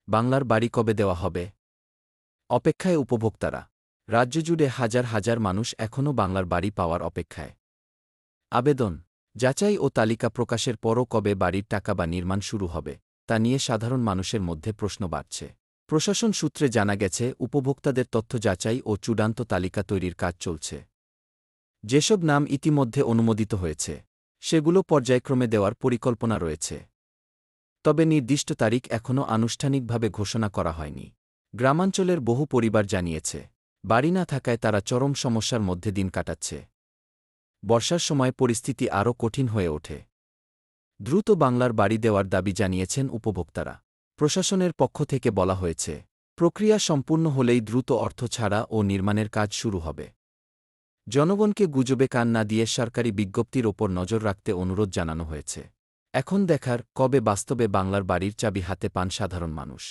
বাংলার বাড়ি কবে দেওয়া হবে? অপেক্ষায় উপভোক্তারা। রাজ্য জুড়ে হাজার হাজার মানুষ এখনও বাংলার বাড়ি পাওয়ার অপেক্ষায়। আবেদন, যাচাই ও তালিকা প্রকাশের পরও কবে বাড়ির টাকা বা নির্মাণ শুরু হবে, তা নিয়ে সাধারণ মানুষের মধ্যে প্রশ্ন বাড়ছে। প্রশাসন সূত্রে জানা গেছে, উপভোক্তাদের তথ্য যাচাই ও চূড়ান্ত তালিকা তৈরির কাজ চলছে। যেসব নাম ইতিমধ্যে অনুমোদিত হয়েছে, সেগুলো পর্যায়ক্রমে দেওয়ার পরিকল্পনা রয়েছে। তবে নির্দিষ্ট তারিখ এখনও আনুষ্ঠানিকভাবে ঘোষণা করা হয়নি। গ্রামাঞ্চলের বহু পরিবার জানিয়েছে, বাড়ি না থাকায় তারা চরম সমস্যার মধ্যে দিন কাটাচ্ছে। বর্ষার সময় পরিস্থিতি আরও কঠিন হয়ে ওঠে। দ্রুত বাংলার বাড়ি দেওয়ার দাবি জানিয়েছেন উপভোক্তারা। প্রশাসনের পক্ষ থেকে বলা হয়েছে, প্রক্রিয়া সম্পূর্ণ হলেই দ্রুত অর্থ ছাড়া ও নির্মাণের কাজ শুরু হবে। জনগণকে গুজবে কান না দিয়ে সরকারি বিজ্ঞপ্তির ওপর নজর রাখতে অনুরোধ জানানো হয়েছে। এখন দেখার, কবে বাস্তবে বাংলার বাড়ির চাবি হাতে পান সাধারণ মানুষ।